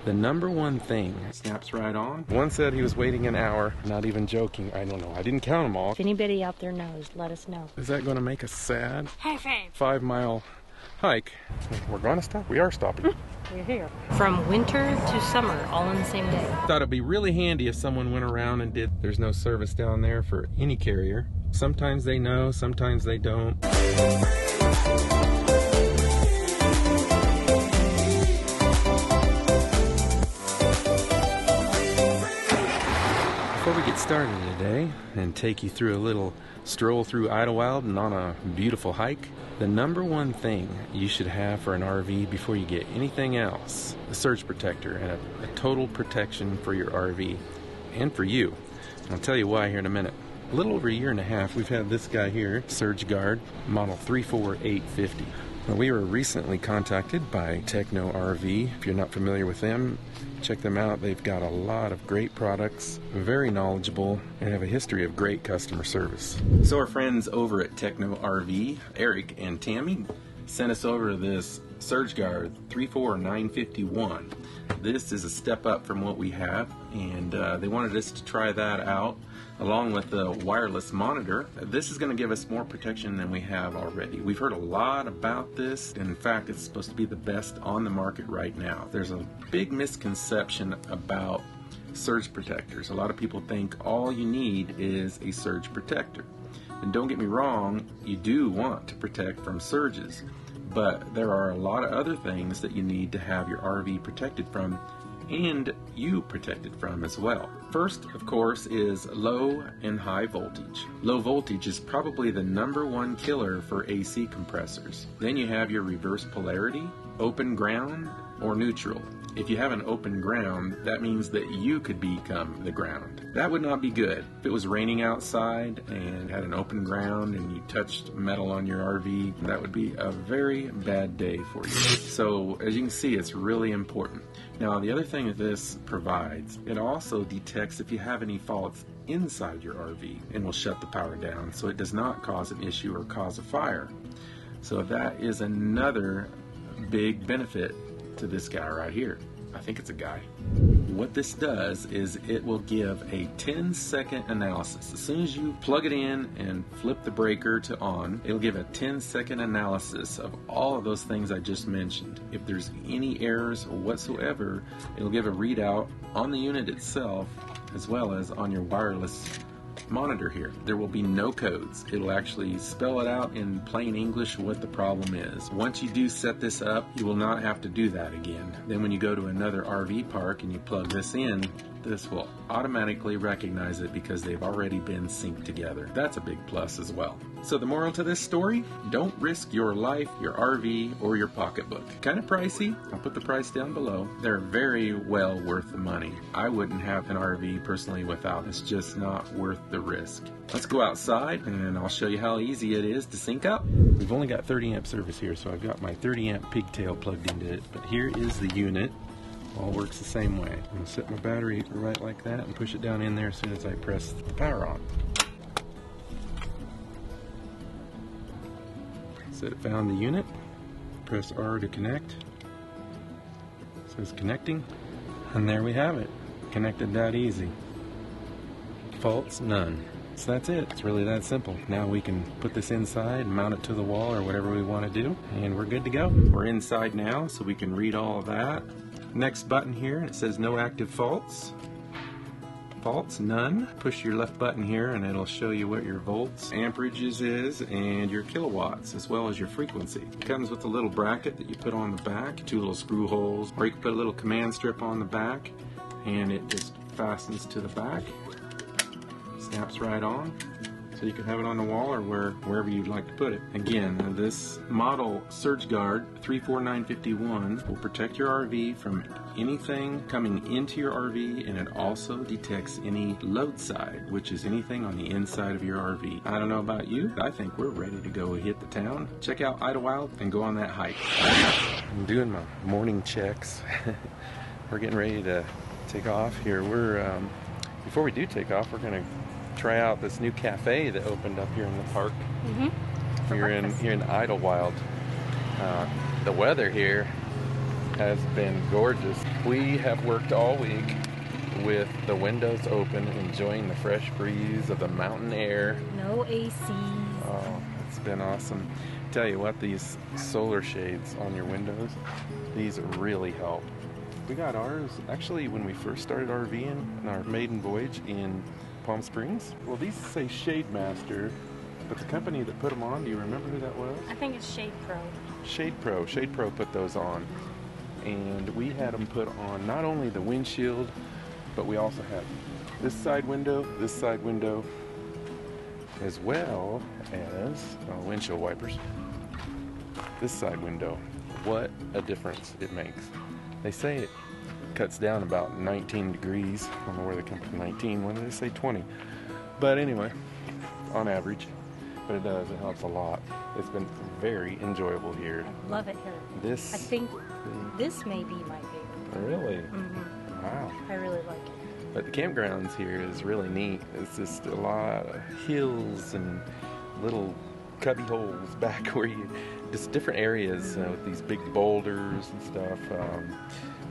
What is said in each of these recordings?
The number one thing snaps right on. One said he was waiting an hour. Not even joking. I don't know. I didn't count them all. If anybody out there knows, let us know. Is that going to make us sad? High five. 5-mile hike. We're going to stop. We are stopping. We're here. From winter to summer, all in the same day. Thought it'd be really handy if someone went around and did. There's no service down there for any carrier. Sometimes they know, sometimes they don't. Before we get started today and take you through a little stroll through Idyllwild and on a beautiful hike, the number one thing you should have for an RV before you get anything else, a surge protector and a total protection for your RV and for you. I'll tell you why here in a minute. A little over a year and a half, we've had this guy here, Surge Guard, model 34850. Now, we were recently contacted by Techno RV. If you're not familiar with them, check them out. They've got a lot of great products, very knowledgeable, and have a history of great customer service. So our friends over at Techno RV, Eric and Tammy, sent us over this Surge Guard 34951. This is a step up from what we have, and they wanted us to try that out along with the wireless monitor. This is going to give us more protection than we have already. We've heard a lot about this. In fact, it's supposed to be the best on the market right now. There's a big misconception about surge protectors. A lot of people think all you need is a surge protector. And don't get me wrong, you do want to protect from surges, but there are a lot of other things that you need to have your RV protected from and you protected from as well. First, of course, is low and high voltage. Low voltage is probably the number one killer for AC compressors. Then you have your reverse polarity, open ground, or neutral. If you have an open ground, that means that you could become the ground. That would not be good. If it was raining outside and had an open ground and you touched metal on your RV, that would be a very bad day for you. So as you can see, it's really important. Now, the other thing that this provides, it also detects if you have any faults inside your RV and will shut the power down so it does not cause an issue or cause a fire. So that is another big benefit to this guy right here. I think it's a guy. What this does is it will give a 10-second analysis. As soon as you plug it in and flip the breaker to on, it'll give a 10-second analysis of all of those things I just mentioned. If there's any errors whatsoever, it'll give a readout on the unit itself as well as on your wireless monitor here. There will be no codes. It'll actually spell it out in plain English what the problem is. Once you do set this up, you will not have to do that again. Then when you go to another RV park and you plug this in, this will automatically recognize it because they've already been synced together. That's a big plus as well. So the moral to this story, don't risk your life, your RV, or your pocketbook. Kind of pricey. I'll put the price down below. They're very well worth the money. I wouldn't have an RV personally without. It's just not worth the risk. Let's go outside and I'll show you how easy it is to sync up. We've only got 30 amp service here, so I've got my 30 amp pigtail plugged into it. But here is the unit. All works the same way. I'm going to set my battery right like that and push it down in there as soon as I press the power on. Said it found the unit. Press R to connect. It says connecting. And there we have it. Connected that easy. Faults, none. So that's it. It's really that simple. Now we can put this inside, mount it to the wall or whatever we want to do, and we're good to go. We're inside now, so we can read all of that. Next button here, it says no active faults. Faults, none. Push your left button here and it'll show you what your volts, amperages is, and your kilowatts, as well as your frequency. It comes with a little bracket that you put on the back, 2 little screw holes, or you can put a little command strip on the back, and it just fastens to the back. Snaps right on. So you can have it on the wall or wherever you'd like to put it. Again, this model Surge Guard 34951 will protect your RV from anything coming into your RV, and it also detects any load side, which is anything on the inside of your RV. I don't know about you, but I think we're ready to go hit the town. Check out Idyllwild and go on that hike. I'm doing my morning checks. We're getting ready to take off here. Before we do take off, we're going to try out this new cafe that opened up here in the park. Here in Idyllwild. The weather here has been gorgeous. We have worked all week with the windows open, enjoying the fresh breeze of the mountain air. No ACs. Oh, it's been awesome. Tell you what, these solar shades on your windows, these really help. We got ours actually when we first started RVing on our maiden voyage in Palm Springs. Well, these say Shade Master, but the company that put them on, do you remember who that was? I think it's Shade Pro. Shade Pro. Shade Pro put those on. And we had them put on not only the windshield, but we also had this side window, as well as windshield wipers. This side window. What a difference it makes. They say it cuts down about 19 degrees. I don't know where they come from 19. When did they say 20? But anyway, on average. But it does. It helps a lot. It's been very enjoyable here. I love it here. I think this may be my favorite. Really? Mm-hmm. Wow. I really like it. But the campgrounds here is really neat. It's just a lot of hills and little cubby holes back where you, just different areas with these big boulders and stuff.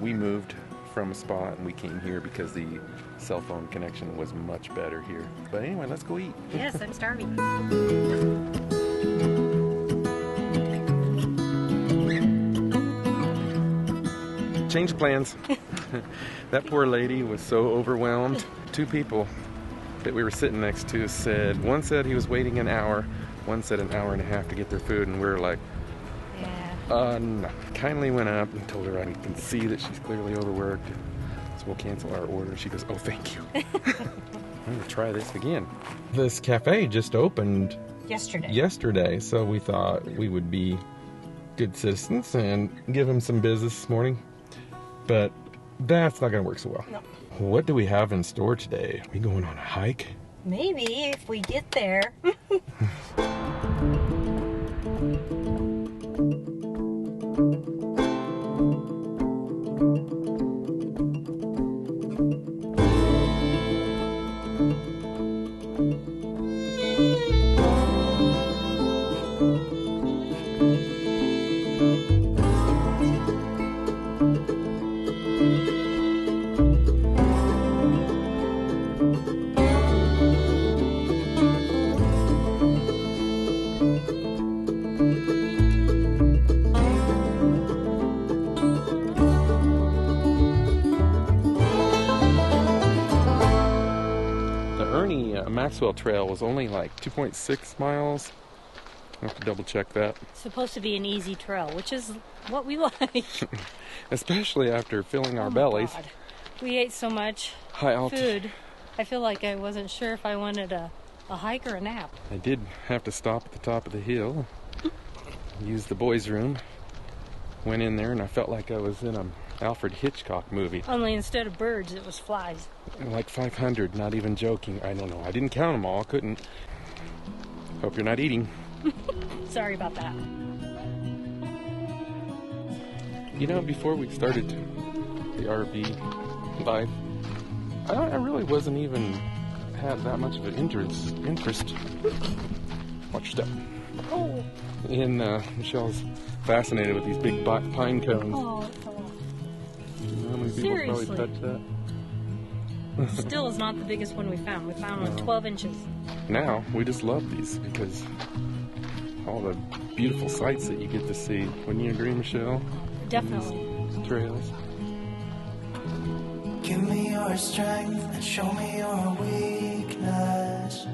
We moved from a spot and we came here because the cell phone connection was much better here. But anyway, let's go eat. Yes, I'm starving. Change of plans. That poor lady was so overwhelmed. Two people that we were sitting next to said, one said he was waiting an hour, one said an hour and a half to get their food, and we were like, no. Kindly went up and told her I can see that she's clearly overworked, so we'll cancel our order. She goes, oh, thank you. I'm going to try this again. This cafe just opened yesterday, so we thought we would be good citizens and give him some business this morning, but that's not going to work so well. No. What do we have in store today? Are we going on a hike? Maybe if we get there. Ernie Maxwell Trail was only like 2.6 miles. I have to double check that. It's supposed to be an easy trail, which is what we like. Especially after filling our bellies. God. We ate so much food. I feel like I wasn't sure if I wanted a hike or a nap. I did have to stop at the top of the hill, use the boys' room, went in there, and I felt like I was in an Alfred Hitchcock movie. Only instead of birds, it was flies. Like 500, not even joking. I don't know. I didn't count them all. Couldn't. Hope you're not eating. Sorry about that. You know, before we started the RV life, I really wasn't even had that much of an interest. Watch your step. Oh. In Michelle's fascinated with these big pine cones. Oh, You know how many people probably touch that? Still is not the biggest one we found. We found one 12 inches. Now, we just love these because all the beautiful sights that you get to see. Wouldn't you agree, Michelle? Definitely. These trails. Give me your strength and show me your weakness.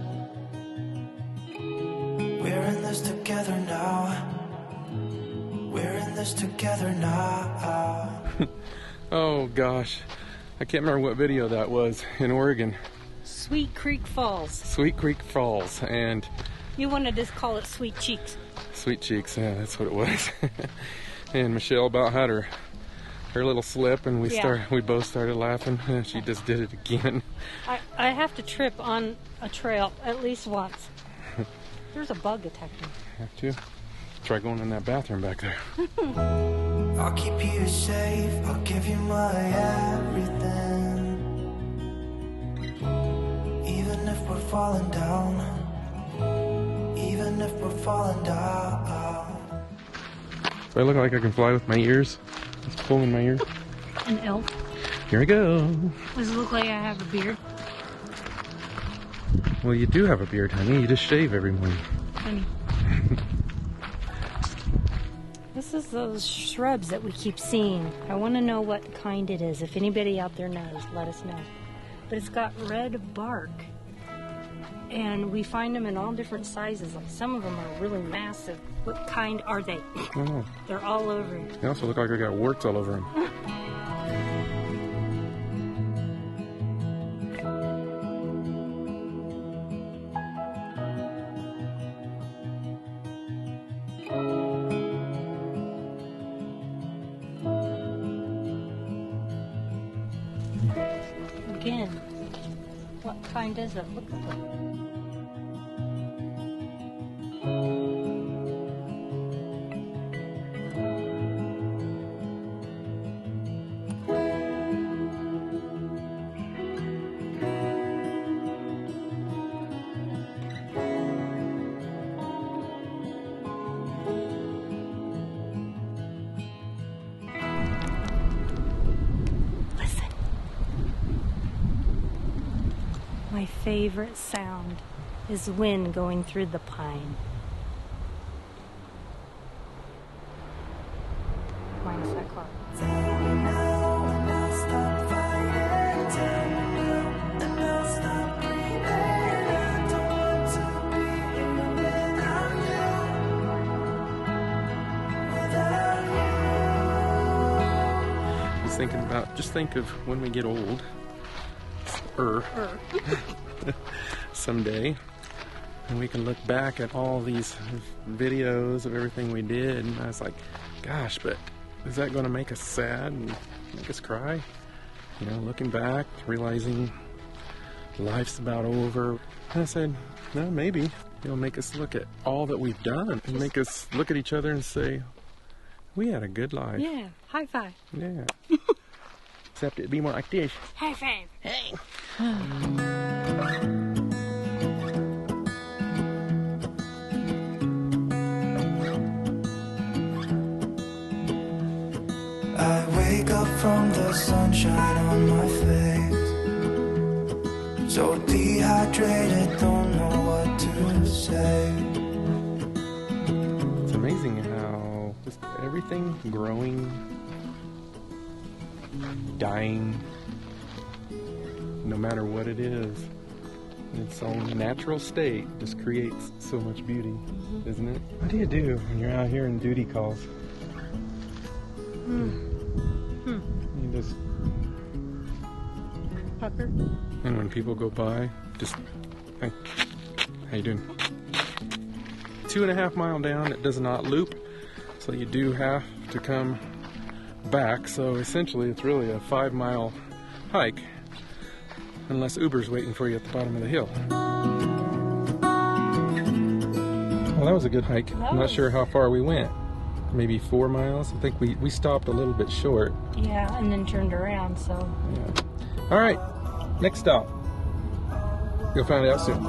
We're in this together now. We're in this together now. Oh gosh, I can't remember what video that was in Oregon. Sweet Creek Falls. Sweet Creek Falls, and You wanted to call it Sweet Cheeks. Sweet Cheeks, yeah, that's what it was. And Michelle about had her little slip, and we both started laughing. She just did it again. I have to trip on a trail at least once. There's a bug attacking me. Have to try going in that bathroom back there. I'll keep you safe, I'll give you my everything. Even if we're falling down, even if we're falling down. Do I look like I can fly with my ears? pulling my ear? An elf. Here we go. Does it look like I have a beard? Well, you do have a beard, honey. You just shave every morning. Honey. This is those shrubs that we keep seeing. I want to know what kind it is. If anybody out there knows, let us know. But it's got red bark. And we find them in all different sizes. Like some of them are really massive. What kind are they? Oh. They're all over. They also look like they got warts all over them. Again, what kind does it look like? My favorite sound is wind going through the pine. Minus that car. Just think of when we get old. Someday, and we can look back at all these videos of everything we did, and I was like, gosh, but is that going to make us sad and make us cry? You know, looking back, realizing life's about over. And I said, no, maybe it'll make us look at all that we've done and make us look at each other and say, we had a good life. Yeah, high five. Yeah. Except it'd be more like this. High five. Hey. I wake up from the sunshine on my face, so dehydrated, don't know what to say. It's amazing how just everything growing, dying, no matter what it is, in its own natural state, just creates so much beauty, isn't it? What do you do when you're out here and duty calls? You just Pucker. And when people go by, just, hey, how you doing? 2.5 miles down, it does not loop, so you do have to come back. So essentially, it's really a 5-mile hike, unless Uber's waiting for you at the bottom of the hill. Well, that was a good hike. I'm not sure how far we went. Maybe 4 miles. I think we stopped a little bit short. Yeah, and then turned around, so. Yeah. All right, next stop. You'll find out soon.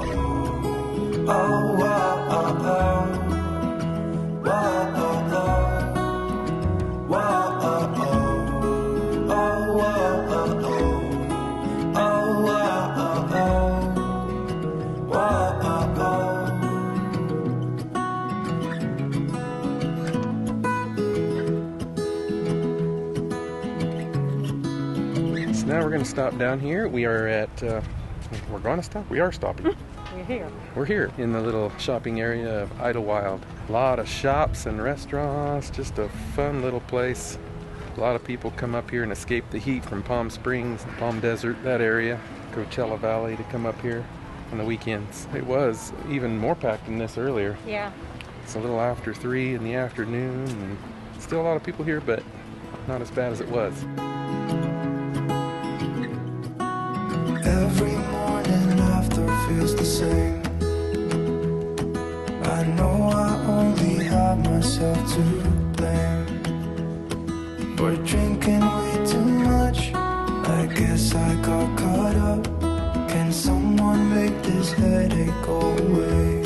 Now we're going to stop down here. We are at, we're going to stop? We are stopping. We're here. We're here in the little shopping area of Idyllwild. A lot of shops and restaurants, just a fun little place. A lot of people come up here and escape the heat from Palm Springs, Palm Desert, that area, Coachella Valley, to come up here on the weekends. It was even more packed than this earlier. Yeah. It's a little after 3 in the afternoon, and still a lot of people here, but not as bad as it was. Every morning after feels the same. I know I only have myself to blame for drinking way too much. I guess I got caught up. Can someone make this headache go away?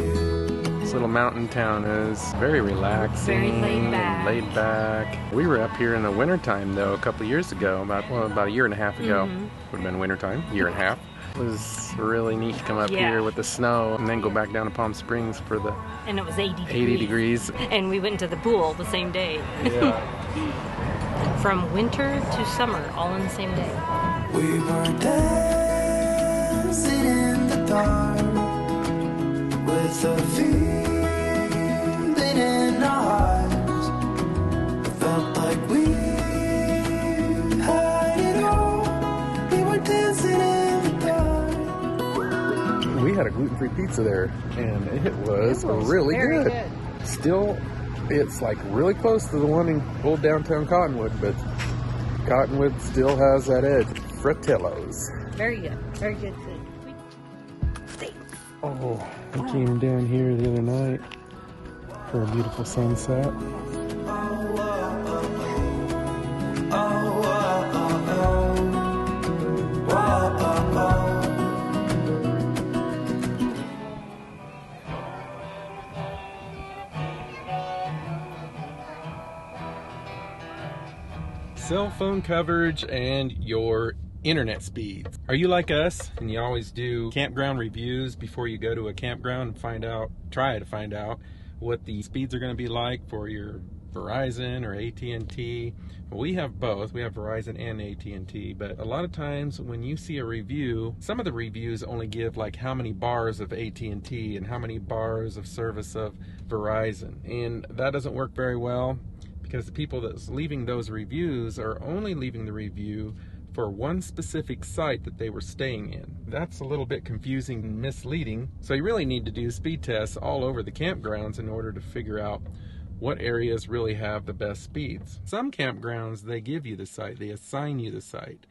This little mountain town is very relaxing. Very laid back. Laid back. We were up here in the wintertime though a couple of years ago, about a year and a half ago. Would have been wintertime, year and a half. It was really neat to come up here with the snow and then go back down to Palm Springs for the... And it was 80 degrees. And we went into the pool the same day. Yeah. From winter to summer, all in the same day. We were dancing in the dark with a feeling in our hearts. Felt like we had it all. We were dancing in the dark. We had a gluten-free pizza there, and it was really good. Still, it's like really close to the one in old downtown Cottonwood, but Cottonwood still has that edge. Fratello's. Very good food. Oh, we came down here the other night for a beautiful sunset. Cell phone coverage and your internet speeds. Are you like us and you always do campground reviews before you go to a campground and try to find out what the speeds are going to be like for your Verizon or AT&T? Well, we have both. We have Verizon and AT&T, but a lot of times when you see a review, some of the reviews only give like how many bars of AT&T and how many bars of service of Verizon, and that doesn't work very well because the people that's leaving those reviews are only leaving the review for one specific site that they were staying in. That's a little bit confusing and misleading. So you really need to do speed tests all over the campgrounds in order to figure out what areas really have the best speeds. Some campgrounds, they give you the site, they assign you the site.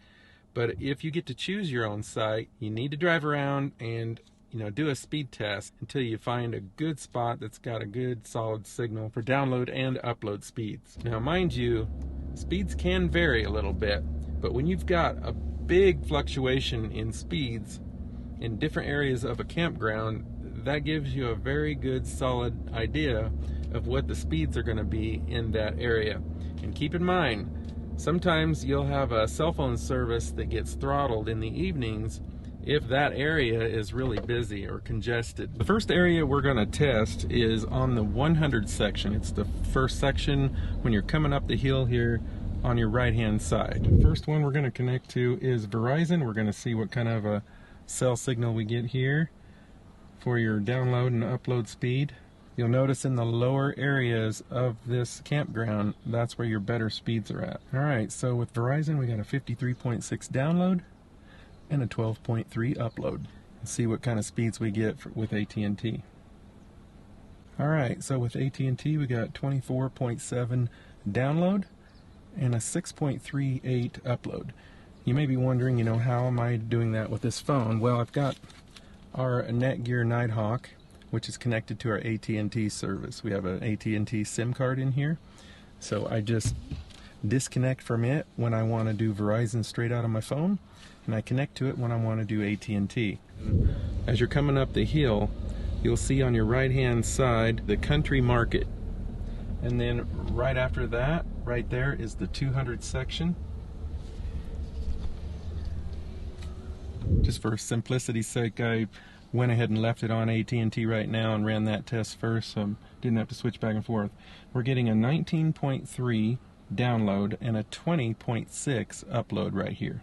But if you get to choose your own site, you need to drive around and do a speed test until you find a good spot that's got a good solid signal for download and upload speeds. Now mind you, speeds can vary a little bit, but when you've got a big fluctuation in speeds in different areas of a campground, that gives you a very good solid idea of what the speeds are going to be in that area. And keep in mind, sometimes you'll have a cell phone service that gets throttled in the evenings if that area is really busy or congested. The first area we're going to test is on the 100 section. It's the first section when you're coming up the hill here on your right hand side. The first one we're going to connect to is Verizon. We're going to see what kind of a cell signal we get here for your download and upload speed. You'll notice in the lower areas of this campground, that's where your better speeds are at. Alright, so with Verizon we got a 53.6 download and a 12.3 upload. Let's see what kind of speeds we get with AT&T. Alright, so with AT&T we got 24.7 download and a 6.38 upload. You may be wondering, how am I doing that with this phone? Well, I've got our Netgear Nighthawk, which is connected to our AT&T service. We have an AT&T SIM card in here, so I just disconnect from it when I want to do Verizon straight out of my phone, and I connect to it when I want to do AT&T. As you're coming up the hill, you'll see on your right hand side the country market, and then right after that, right there is the 200 section. Just for simplicity's sake, I went ahead and left it on AT&T right now and ran that test first, so didn't have to switch back and forth. We're getting a 19.3 download and a 20.6 upload right here.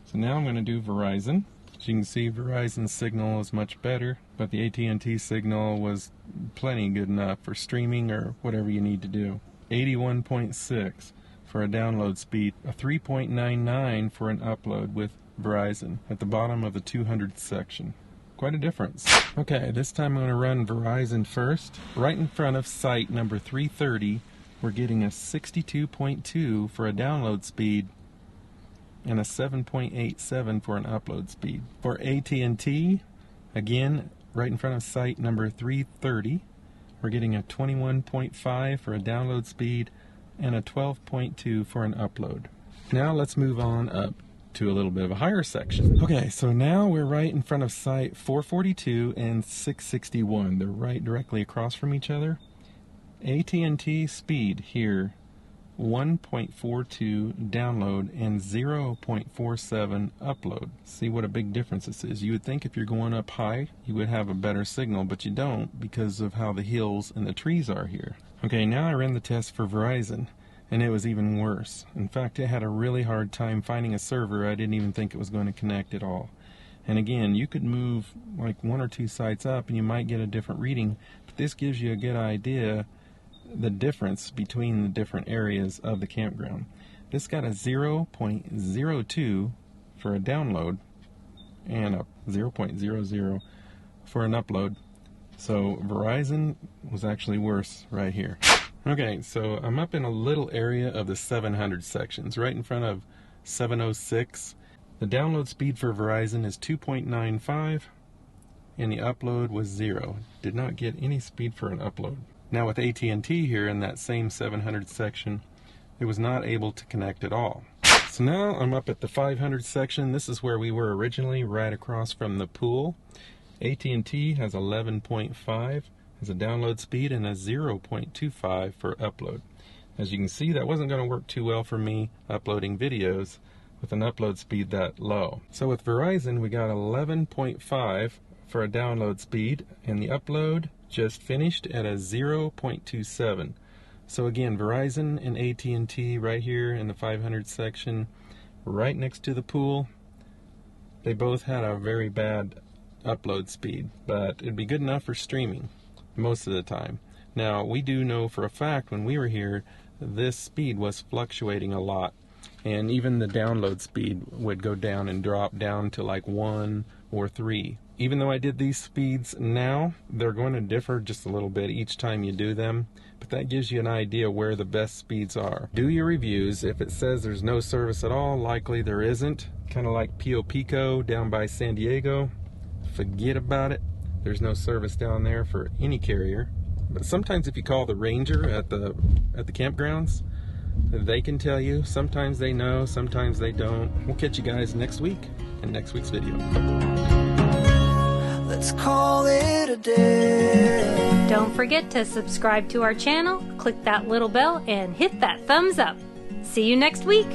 So now I'm going to do Verizon. As you can see, Verizon's signal is much better, but the AT&T signal was plenty good enough for streaming or whatever you need to do. 81.6 for a download speed, a 3.99 for an upload with Verizon at the bottom of the 200 section. Quite a difference. Okay, this time I'm going to run Verizon first. Right in front of site number 330, we're getting a 62.2 for a download speed and a 7.87 for an upload speed. For AT&T, again, right in front of site number 330, we're getting a 21.5 for a download speed and a 12.2 for an upload. Now let's move on up to a little bit of a higher section. Okay, so now we're right in front of site 442 and 661. They're right directly across from each other. AT&T speed here, 1.42 download and 0.47 upload. See what a big difference this is. You would think if you're going up high, you would have a better signal, but you don't because of how the hills and the trees are here. Okay, now I ran the test for Verizon, and it was even worse. In fact, it had a really hard time finding a server. I didn't even think it was going to connect at all. And again, you could move like 1 or 2 sites up and you might get a different reading, but this gives you a good idea the difference between the different areas of the campground. This got a 0.02 for a download and a 0.00 for an upload. So Verizon was actually worse right here. Okay, so I'm up in a little area of the 700 sections, right in front of 706. The download speed for Verizon is 2.95 and the upload was 0. Did not get any speed for an upload. Now with AT&T here in that same 700 section, it was not able to connect at all. So now I'm up at the 500 section. This is where we were originally, right across from the pool. AT&T has 11.5 as a download speed and a 0.25 for upload. As you can see, that wasn't going to work too well for me uploading videos with an upload speed that low. So with Verizon, we got 11.5 for a download speed, and the upload just finished at a 0.27. So again, Verizon and AT&T right here in the 500 section, right next to the pool, they both had a very bad upload speed, but it'd be good enough for streaming most of the time. Now, we do know for a fact when we were here, this speed was fluctuating a lot, and even the download speed would go down and drop down to like 1 or 3. Even though I did these speeds now, they're going to differ just a little bit each time you do them, but that gives you an idea where the best speeds are. Do your reviews. If it says there's no service at all, likely there isn't. Kind of like Pio Pico down by San Diego. Forget about it. There's no service down there for any carrier. But sometimes if you call the ranger at the campgrounds, they can tell you. Sometimes they know, sometimes they don't. We'll catch you guys next week in next week's video. Let's call it a day. Don't forget to subscribe to our channel, click that little bell, and hit that thumbs up. See you next week.